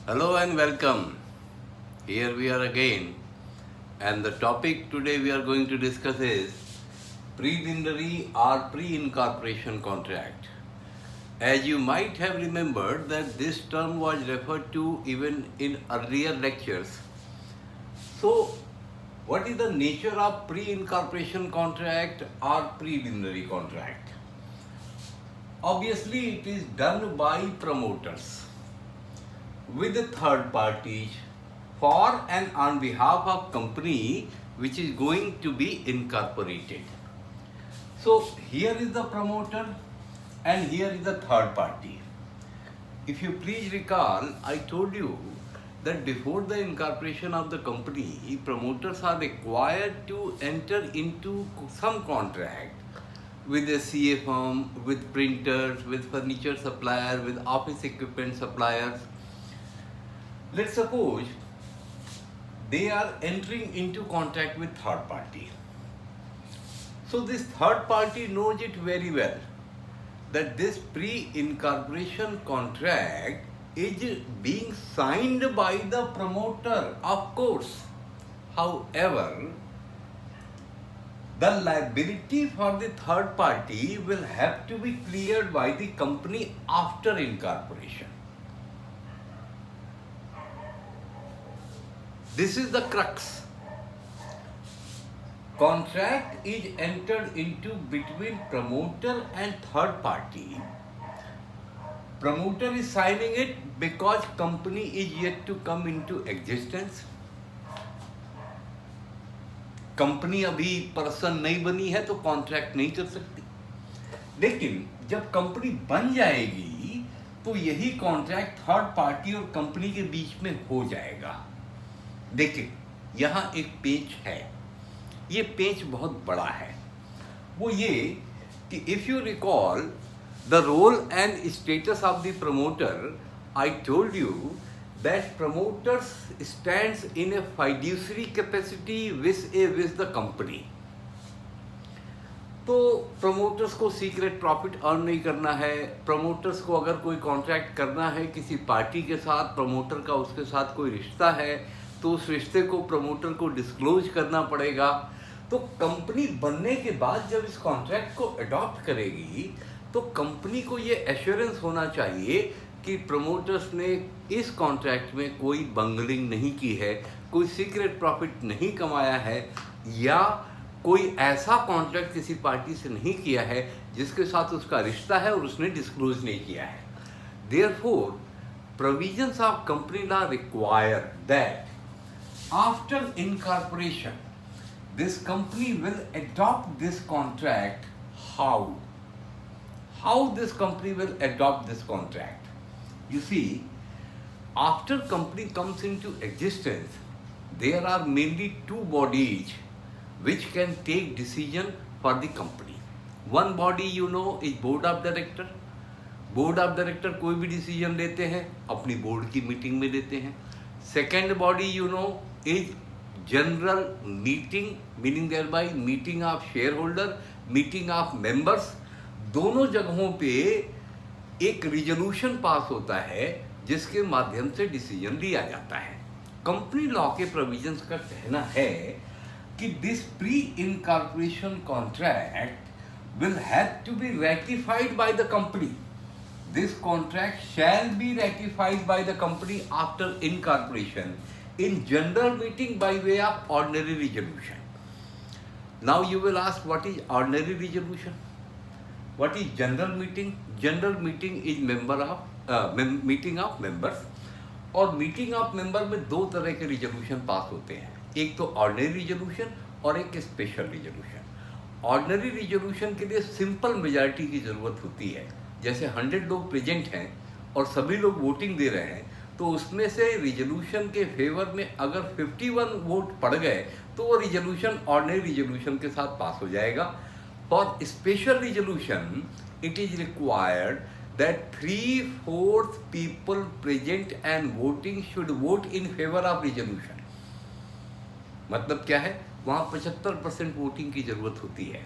Hello and welcome. Here we are again, and the topic today we are going to discuss is preliminary or pre-incorporation contract. As you might have remembered that this term was referred to even in earlier lectures. So, what is the nature of pre-incorporation contract or preliminary contract? Obviously, it is done by promoters with the third parties for and on behalf of company which is going to be incorporated. So here is the promoter and here is the third party. If you please recall, I told you that before the incorporation of the company, promoters are required to enter into some contract with a CA firm, with printers, with furniture supplier, with office equipment suppliers. Let's suppose they are entering into contract with third party. So this third party knows it very well that this pre-incorporation contract is being signed by the promoter, of course. However, the liability for the third party will have to be cleared by the company after incorporation. This is the crux. Contract is entered into between promoter and third party. Promoter is signing it because company is yet to come into existence. Company अभी person नहीं बनी है तो contract नहीं कर सकती, लेकिन जब कंपनी बन जाएगी तो यही कॉन्ट्रैक्ट थर्ड पार्टी और कंपनी के बीच में हो जाएगा। देखिए यहाँ एक पेच है, ये पेच बहुत बड़ा है। वो ये कि if you recall the role and status of the promoter, I told you that promoters stands in a fiduciary capacity with the company. तो promoters को सीक्रेट प्रॉफिट अर्न नहीं करना है। promoters को अगर कोई कॉन्ट्रैक्ट करना है किसी पार्टी के साथ, प्रमोटर का उसके साथ कोई रिश्ता है तो उस रिश्ते को प्रमोटर को डिस्क्लोज करना पड़ेगा। तो कंपनी बनने के बाद जब इस कॉन्ट्रैक्ट को अडॉप्ट करेगी तो कंपनी को ये एश्योरेंस होना चाहिए कि प्रमोटर्स ने इस कॉन्ट्रैक्ट में कोई बंगलिंग नहीं की है, कोई सीक्रेट प्रॉफिट नहीं कमाया है, या कोई ऐसा कॉन्ट्रैक्ट किसी पार्टी से नहीं किया है जिसके साथ उसका रिश्ता है और उसने डिस्क्लोज नहीं किया है। Therefore provisions of company law require that after incorporation this company will adopt this contract. How this company will adopt this contract? You see, after company comes into existence, there are mainly two bodies which can take decision for the company. One body you know is board of director. Board of director कोई भी decision लेते हैं अपनी board की meeting में लेते हैं। Second body you know is general meeting, meaning thereby meeting of shareholder, meeting of members. दोनों जगहों पे एक रिजोल्यूशन पास होता है जिसके माध्यम से डिसीजन लिया जाता है। कंपनी लॉ के प्रोविजंस का कहना है कि this pre incorporation contract will have to be ratified by the company. This contract shall be ratified by the company after incorporation in general meeting by way of ordinary resolution. Now you will ask what is ordinary resolution? What is general meeting? General meeting is meeting of members, और meeting of member में दो तरह के resolution pass होते हैं, एक तो ordinary resolution और एक स्पेशल रिजोल्यूशन। ऑर्डिनरी रिजोल्यूशन के लिए सिंपल मेजॉरिटी की ज़रूरत होती है, जैसे 100 लोग प्रेजेंट हैं और सभी लोग वोटिंग दे रहे हैं तो उसमें से रिजोल्यूशन के फेवर में अगर 51 वोट पड़ गए तो वो रिजोल्यूशन ऑर्डिनरी रिजोल्यूशन के साथ पास हो जाएगा। For special resolution, it is required that 3/4 people present and voting should vote in favor of resolution. मतलब क्या है, वहाँ 75% वोटिंग की जरूरत होती है।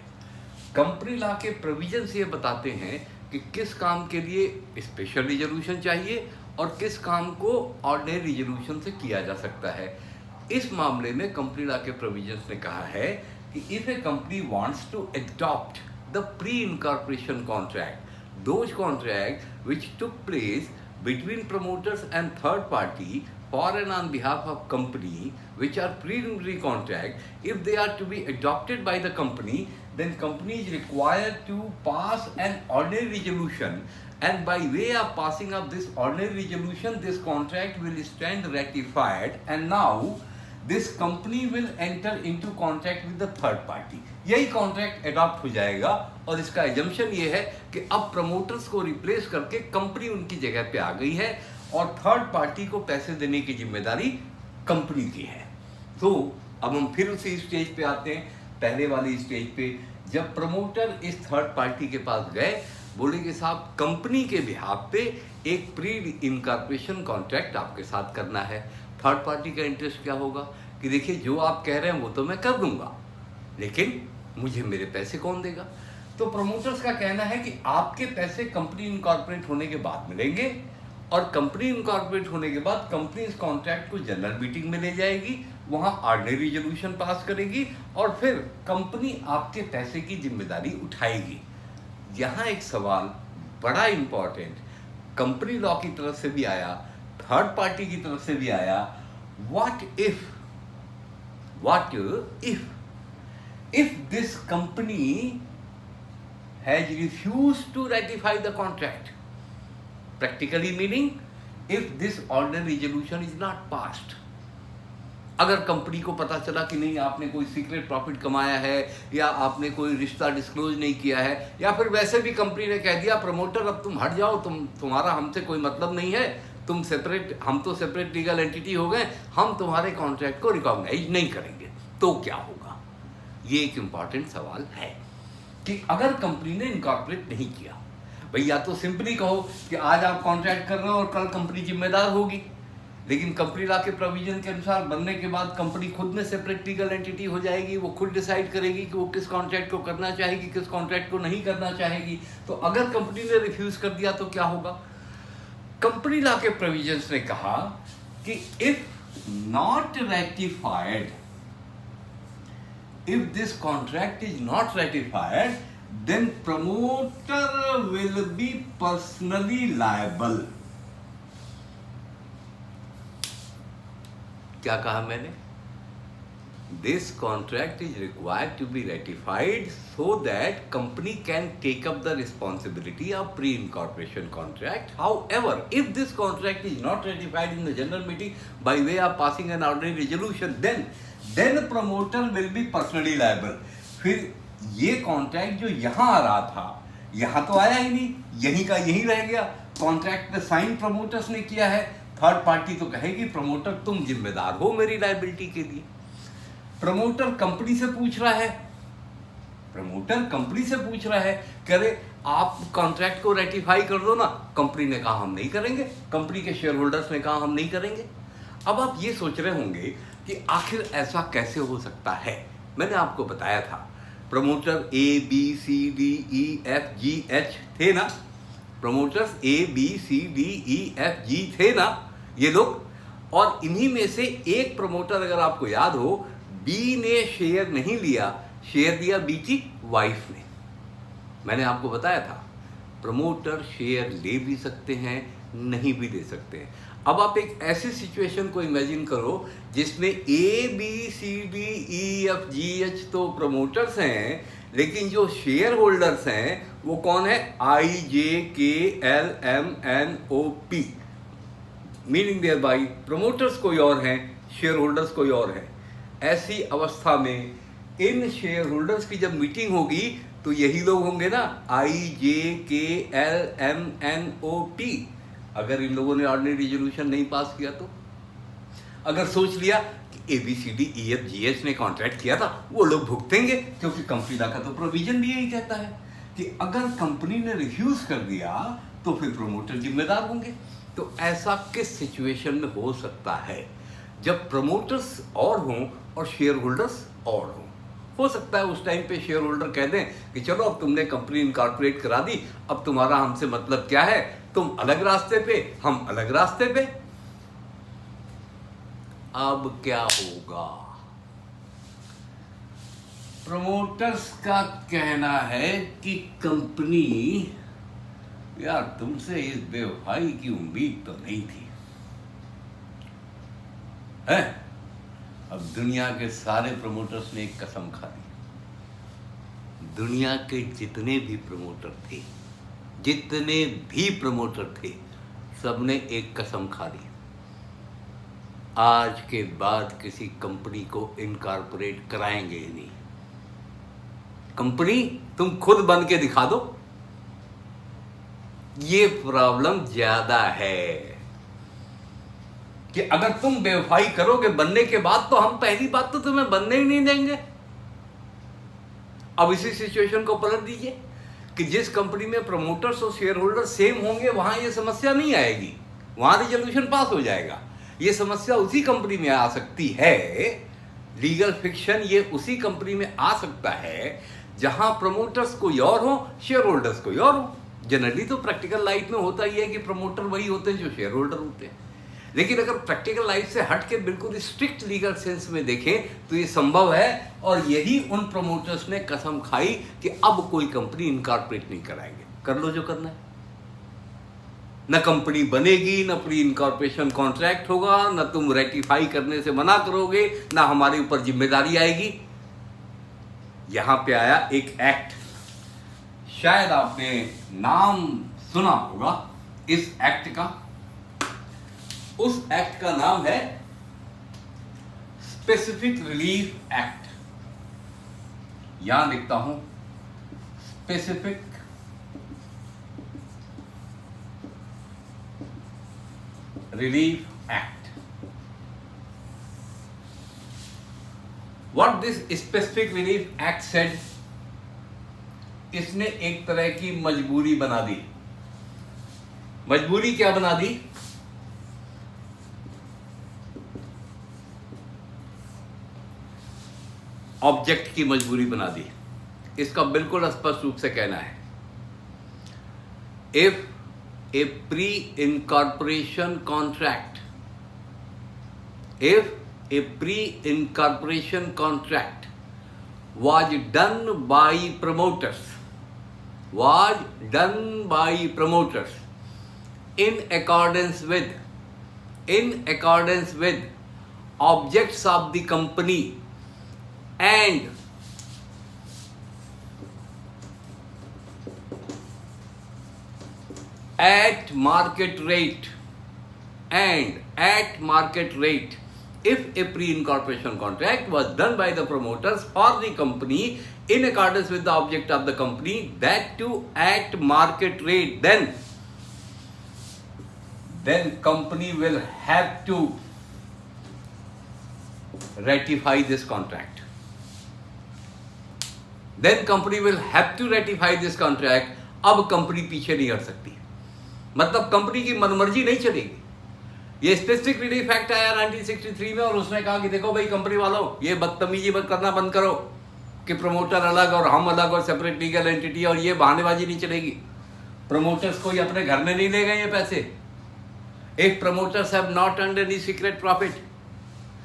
कंपनी लॉ के प्रोविजंस ये बताते हैं कि किस काम के लिए स्पेशल रिजोल्यूशन चाहिए और किस काम को ऑर्डिनरी रिजोल्यूशन से किया जा सकता है। इस मामले में कंपनी लॉ के प्रोविजंस ने कहा है कि if a company wants to adopt the pre incorporation contract, those contracts which took place between promoters and third party for and on behalf of company, which are preliminary contract, if they are to be adopted by the company, then company is required to pass an ordinary resolution, and by way of passing of this ordinary resolution, this contract will stand ratified, and now this company will enter into contract with the third party. यही contract adopt हो जाएगा और इसका assumption ये है कि अब promoters को रिप्लेस करके कंपनी उनकी जगह पे आ गई है और थर्ड पार्टी को पैसे देने की जिम्मेदारी कंपनी की है। तो अब हम फिर उसी स्टेज पे आते हैं, पहले वाली स्टेज पे, जब प्रमोटर इस थर्ड पार्टी के पास गए, बोले कि साहब कंपनी के बिहाफ पे एक प्री इनकॉर्पोरेशन कॉन्ट्रैक्ट आपके साथ करना है। थर्ड पार्टी का इंटरेस्ट क्या होगा कि देखिए जो आप कह रहे हैं वो तो मैं कर दूंगा, लेकिन मुझे मेरे पैसे कौन देगा। तो प्रमोटर्स का कहना है कि आपके पैसे कंपनी इनकॉर्पोरेट होने के बाद मिलेंगे और कंपनी इनकॉर्पोरेट होने के बाद कंपनी इस कॉन्ट्रैक्ट को जनरल मीटिंग में ले जाएगी, वहां ऑर्डिनरी रेजोल्यूशन पास करेगी और फिर कंपनी आपके पैसे की जिम्मेदारी उठाएगी। यहाँ एक सवाल बड़ा इंपॉर्टेंट कंपनी लॉ की तरफ से भी आया, थर्ड पार्टी की तरफ से भी आया, what if this company has refused to ratify the contract, practically meaning if this ordinary resolution is not passed। अगर कंपनी को पता चला कि नहीं आपने कोई सीक्रेट प्रॉफिट कमाया है या आपने कोई रिश्ता डिस्क्लोज नहीं किया है, या फिर वैसे भी कंपनी ने कह दिया प्रमोटर अब तुम हट जाओ, तुम्हारा हमसे कोई मतलब नहीं है, तुम सेपरेट, हम तो सेपरेट लीगल एंटिटी हो गए, हम तुम्हारे कॉन्ट्रैक्ट को रिकॉग्नाइज नहीं करेंगे, तो क्या होगा। ये एक इंपॉर्टेंट सवाल है कि अगर कंपनी ने इनकॉर्पोरेट नहीं किया, भाई या तो सिंपली कहो कि आज आप कॉन्ट्रैक्ट कर रहे हो और कल कंपनी जिम्मेदार होगी, लेकिन कंपनी लॉ के प्रोविजन के अनुसार बनने के बाद कंपनी खुद में सेपरेट लीगल एंटिटी हो जाएगी, वो खुद डिसाइड करेगी कि वो किस कॉन्ट्रैक्ट को करना चाहेगी, किस कॉन्ट्रैक्ट को नहीं करना चाहेगी। तो अगर कंपनी ने रिफ्यूज कर दिया तो क्या होगा। कंपनी लॉ के प्रोविजंस ने कहा कि if not ratified, if this contract is not ratified, then promoter will be personally liable। क्या कहा मैंने? This contract is required to be ratified so that company can take up the responsibility of pre-incorporation contract. However, if this contract is not ratified in the general meeting by way of passing an ordinary resolution, then promoter will be personally liable। फिर ये contract जो यहाँ आ रहा था, यहाँ तो आया ही नहीं, यहीं का यहीं रह गया। कॉन्ट्रैक्ट पे साइन प्रमोटर्स ने किया है, थर्ड पार्टी तो कहेगी प्रमोटर तुम जिम्मेदार हो मेरी लायबिलिटी के लिए। प्रमोटर कंपनी से पूछ रहा है, कह रहे आप कॉन्ट्रैक्ट को रेटिफाई कर दो ना। कंपनी ने कहा हम नहीं करेंगे, कंपनी के शेयर होल्डर्स ने कहा हम नहीं करेंगे। अब आप ये सोच रहे होंगे कि आखिर ऐसा कैसे हो सकता है। मैंने आपको बताया था प्रमोटर ABCDEFGH थे ना, प्रमोटर्स ABCDEFG थे ना ये लोग, और इन्हीं में से एक प्रमोटर अगर आपको याद हो, बी ने शेयर नहीं लिया, शेयर दिया बी की वाइफ ने। मैंने आपको बताया था प्रमोटर शेयर ले भी सकते हैं, नहीं भी दे सकते हैं। अब आप एक ऐसी सिचुएशन को इमेजिन करो जिसमें ABCDEFGH तो प्रमोटर्स हैं, लेकिन जो शेयर होल्डर्स हैं वो कौन है? IJKLMNOP, मीनिंग देयर बाई प्रमोटर्स कोई और हैं, शेयर होल्डर्स कोई और हैं। ऐसी अवस्था में इन शेयर होल्डर्स की जब मीटिंग होगी तो यही लोग होंगे ना, IJKLMNOP। अगर इन लोगों ने ऑर्डिनरी रेजोल्यूशन नहीं पास किया तो, अगर सोच लिया कि ABCDEFGH ने कॉन्ट्रैक्ट किया था, वो लोग भुगतेंगे, क्योंकि कंपनी लॉ का तो प्रोविजन भी यही कहता है कि अगर कंपनी ने रिफ्यूज कर दिया तो फिर प्रमोटर जिम्मेदार होंगे। तो ऐसा किस सिचुएशन में हो सकता है? जब प्रमोटर्स और हों और शेयर होल्डर्स और हों। हो सकता है उस टाइम पे शेयर होल्डर कह दें कि चलो अब तुमने कंपनी इनकॉर्पोरेट करा दी, अब तुम्हारा हमसे मतलब क्या है, तुम अलग रास्ते पे, हम अलग रास्ते पे। अब क्या होगा? प्रमोटर्स का कहना है कि कंपनी, यार तुमसे इस बेवफाई की उम्मीद तो नहीं थी है। अब दुनिया के सारे प्रमोटर्स ने एक कसम खा ली। दुनिया के जितने भी प्रमोटर थे, सबने एक कसम खा ली, आज के बाद किसी कंपनी को इनकॉर्पोरेट कराएंगे ही नहीं। कंपनी तुम खुद बन के दिखा दो। ये प्रॉब्लम ज्यादा है कि अगर तुम बेवफाई करोगे बनने के बाद, तो हम पहली बात तो तुम्हें बनने ही नहीं देंगे। अब इसी सिचुएशन को पलट दीजिए कि जिस कंपनी में प्रमोटर्स और शेयर होल्डर सेम होंगे, वहां ये समस्या नहीं आएगी, वहां रिजोल्यूशन पास हो जाएगा। ये समस्या उसी कंपनी में आ सकती है, लीगल फिक्शन ये उसी कंपनी में आ सकता है जहां प्रमोटर्स कोई और हो, शेयर होल्डर्स कोई और हो। जनरली तो प्रैक्टिकल लाइफ में होता ही है कि प्रमोटर वही होते हैं जो शेयर होल्डर होते हैं, लेकिन अगर प्रैक्टिकल लाइफ से हट के बिल्कुल स्ट्रिक्ट लीगल सेंस में देखें तो ये संभव है। और यही उन प्रमोटर्स ने कसम खाई कि अब कोई कंपनी इनकॉर्पोरेट नहीं कराएंगे, कर लो जो करना है। न कंपनी बनेगी, न प्री इनकॉर्पोरेशन कॉन्ट्रैक्ट होगा, न तुम रेटिफाई करने से मना करोगे, न हमारे ऊपर जिम्मेदारी आएगी। यहां पे आया एक एक्ट, शायद आपने नाम सुना होगा इस एक्ट का। उस एक्ट का नाम है स्पेसिफिक रिलीफ एक्ट। यहां लिखता हूं specific relief act. What this specific relief act said, इसने एक तरह की मजबूरी बना दी। मजबूरी क्या बना दी? ऑब्जेक्ट की मजबूरी बना दी। इसका बिल्कुल स्पष्ट रूप से कहना है, if A pre incorporation contract, if A pre incorporation contract was done by promoters, in accordance with objects of the company and at market rate, if a pre-incorporation contract was done by the promoters for the company in accordance with the object of the company, that too at market rate, then company will have to ratify this contract. Then company will have to ratify this contract. अब company पीछे नहीं हट सकती, मतलब company की मनमर्जी नहीं चलेगी। ये स्पेसिफिक रिलीफ एक्ट आया 1963 में, और उसने कहा कि देखो भाई कंपनी वालों, ये बदतमीजी करना बंद करो कि प्रमोटर अलग और हम अलग और सेपरेट लीगल एंटिटी, और ये बहानेबाजी नहीं चलेगी। प्रमोटर्स कोई अपने घर में नहीं ले गए ये पैसे। If promoters have not earned any secret profit,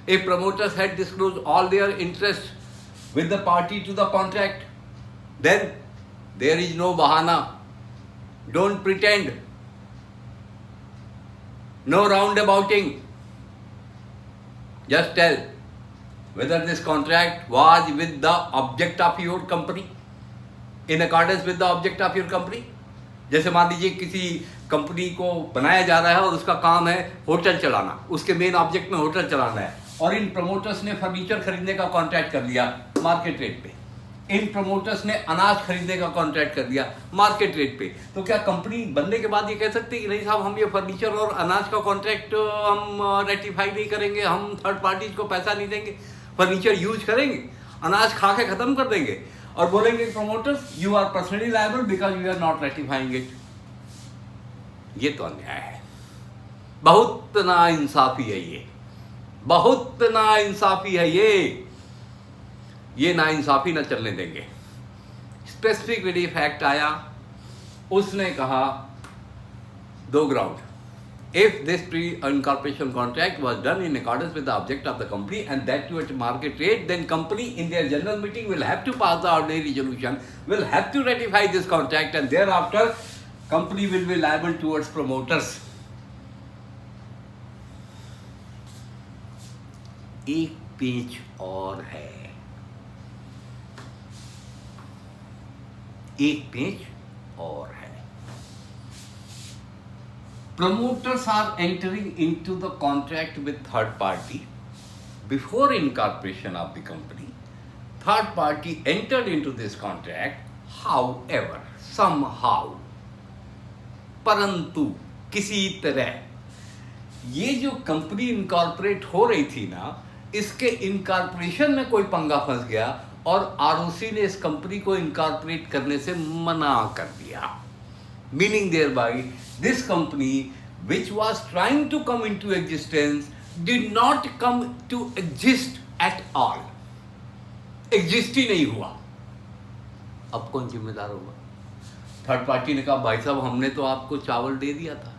if promoters had disclosed all their interest with the party to the contract, then there is no बहाना, don't pretend, no roundabouting. Just tell whether this contract was with the object of your company, in accordance with the object of your company. जैसे मान लीजिए किसी company को बनाया जा रहा है और उसका काम है होटल चलाना, उसके मेन ऑब्जेक्ट में होटल चलाना है, और इन प्रमोटर्स ने फर्नीचर खरीदने का कॉन्ट्रैक्ट कर लिया मार्केट रेट पे, इन प्रमोटर्स ने अनाज खरीदने का कॉन्ट्रैक्ट कर दिया मार्केट रेट पे। तो क्या कंपनी बनने के बाद ये कह सकते कि नहीं साहब, हम ये फर्नीचर और अनाज का कॉन्ट्रैक्ट हम रेटिफाई नहीं करेंगे, हम थर्ड पार्टीज को पैसा नहीं देंगे, फर्नीचर यूज करेंगे, अनाज खा के खत्म कर देंगे, और बोलेंगे promoters you are personally liable because you are not ratifying it? ये तो अन्याय है, बहुत नाइंसाफी है, ये बहुत नाइंसाफी है, ये नाइंसाफी न चलने देंगे। स्पेसिफिक रिलीफ एक्ट आया, उसने कहा दो ground. If this pre-incorporation contract was done in accordance with the object of the company and that too at market rate, then company in their general meeting will have to pass the ordinary resolution, will have to ratify this contract, and thereafter company will be liable towards promoters. एक page और है, एक page और है. Promoters are entering into the contract with third party before incorporation of the company. Third party entered into this contract, however, somehow, परंतु किसी तरह ये जो कंपनी इनकॉर्पोरेट हो रही थी ना, इसके इनकॉर्पोरेशन में कोई पंगा फंस गया और आरओसी ने इस कंपनी को इनकॉर्पोरेट करने से मना कर दिया. Meaning thereby, this company which was trying to come into existence did not come to exist at all. Exist ही नहीं हुआ. अब कौन जिम्मेदार होगा? थर्ड पार्टी ने कहा भाई साहब हमने तो आपको चावल दे दिया था,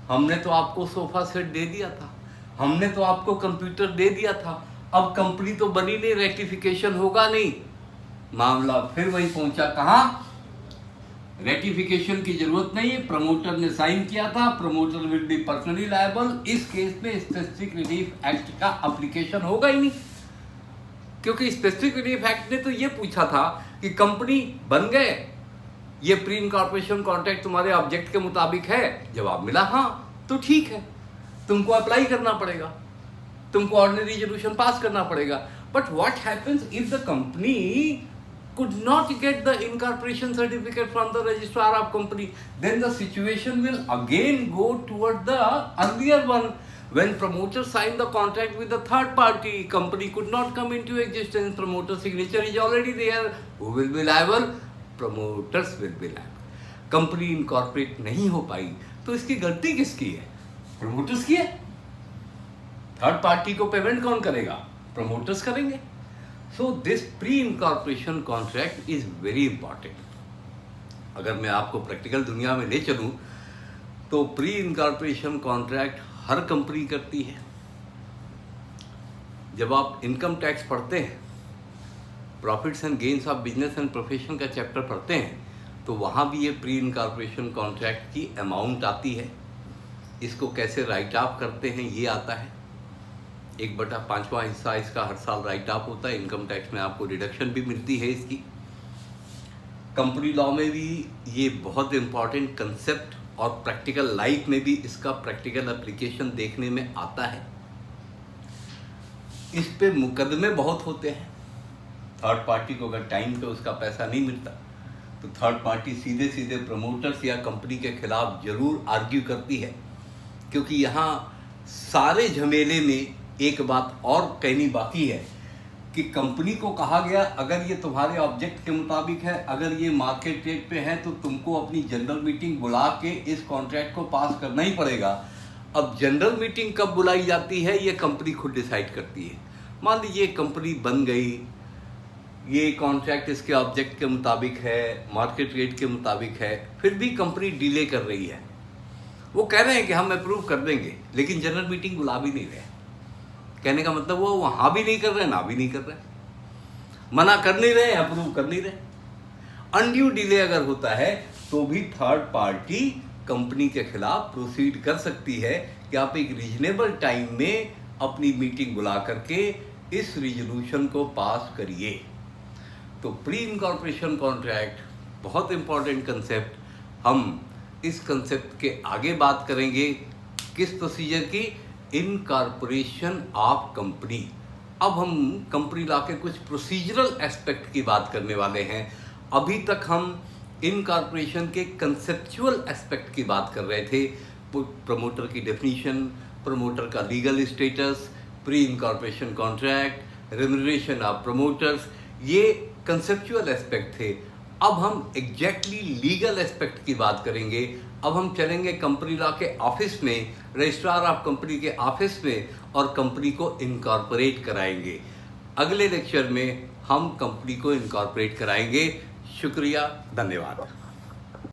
हमने तो आपको सोफा सेट दे दिया था, हमने तो आपको कंप्यूटर दे दिया था, अब कंपनी तो बनी नहीं, रेटिफिकेशन होगा नहीं. मामला फिर वही पहुंचा. कहाँ? रेटिफिकेशन की जरूरत नहीं है, प्रमोटर ने साइन किया था, promoter will be personally liable. इस केस में स्पेसिफिक रिलीफ एक्ट का एप्लीकेशन होगा ही नहीं, क्योंकि स्पेसिफिक रिलीफ एक्ट ने तो ये पूछा था कि कंपनी बन गए, ये प्री इनकॉर्पोरेशन कॉन्ट्रैक्ट तुम्हारे ऑब्जेक्ट के मुताबिक है. जवाब मिला हाँ तो ठीक है, तुमको अप्लाई करना पड़ेगा, तुमको ऑर्डिनरी रेजोल्यूशन पास करना पड़ेगा. But what happens if the company could not get the incorporation certificate from the registrar of company? Then the situation will again go toward the earlier one. When promoter signed the contract with the third party, company could not come into existence, promoter signature is already there. Who will be liable? Promoters will be liable. Company incorporate नहीं हो पाई तो इसकी गलती किसकी है? Promoters की है. Third party को पेमेंट कौन करेगा? Promoters करेंगे. So this pre-incorporation contract is very important. अगर मैं आपको प्रैक्टिकल दुनिया में ले चलूँ तो pre-incorporation contract हर कंपनी करती है. जब आप इनकम टैक्स पढ़ते हैं, profits and gains of business and profession का चैप्टर पढ़ते हैं, तो वहाँ भी ये pre-incorporation contract की अमाउंट आती है. इसको कैसे राइट ऑफ करते हैं ये आता है. 1/5वां हिस्सा इसका हर साल राइट ऑफ होता है. इनकम टैक्स में आपको डिडक्शन भी मिलती है इसकी. कंपनी लॉ में भी ये बहुत इम्पॉर्टेंट कंसेप्ट और प्रैक्टिकल लाइफ में भी इसका प्रैक्टिकल एप्लीकेशन देखने में आता है. इस पे मुकदमे बहुत होते हैं. थर्ड पार्टी को अगर टाइम पे उसका पैसा नहीं मिलता तो थर्ड पार्टी सीधे सीधे प्रमोटर्स या कंपनी के खिलाफ जरूर आर्ग्यू करती है, क्योंकि यहाँ सारे झमेले में एक बात और कहनी बाकी है कि कंपनी को कहा गया अगर ये तुम्हारे ऑब्जेक्ट के मुताबिक है, अगर ये मार्केट रेट पे है तो तुमको अपनी जनरल मीटिंग बुला के इस कॉन्ट्रैक्ट को पास करना ही पड़ेगा. अब जनरल मीटिंग कब बुलाई जाती है ये कंपनी खुद डिसाइड करती है. मान लीजिए कंपनी बन गई, ये कॉन्ट्रैक्ट इसके ऑब्जेक्ट के मुताबिक है, मार्केट रेट के मुताबिक है, फिर भी कंपनी डिले कर रही है. वो कह रहे हैं कि हम अप्रूव कर देंगे, लेकिन जनरल मीटिंग बुला भी नहीं रहे. कहने का मतलब वो वहाँ भी नहीं कर रहे, ना भी नहीं कर रहे, मना कर नहीं रहे, अप्रूव कर नहीं रहे. अनड्यू डिले अगर होता है तो भी थर्ड पार्टी कंपनी के खिलाफ प्रोसीड कर सकती है कि आप एक रीजनेबल टाइम में अपनी मीटिंग बुला करके इस रिजोल्यूशन को पास करिए. तो प्री इनकॉर्पोरेशन कॉन्ट्रैक्ट बहुत इंपॉर्टेंट कंसेप्ट. हम इस कंसेप्ट के आगे बात करेंगे. किस प्रोसीजर की? Incorporation of company. अब हम कंपनी लॉ के कुछ प्रोसीजरल एस्पेक्ट की बात करने वाले हैं. अभी तक हम इनकॉर्पोरेशन के कंसेप्चुअल एस्पेक्ट की बात कर रहे थे. प्रमोटर की डेफिनीशन, प्रमोटर का legal status, pre incorporation contract, remuneration of promoters, ये कंसेप्चुअल एस्पेक्ट थे. अब हम एग्जैक्टली लीगल एस्पेक्ट की बात करेंगे. अब हम चलेंगे कंपनी लॉ के ऑफिस में, रजिस्ट्रार ऑफ कंपनी के ऑफिस में, और कंपनी को इनकॉर्पोरेट कराएंगे. अगले लेक्चर में हम कंपनी को इनकॉर्पोरेट कराएंगे. शुक्रिया, धन्यवाद.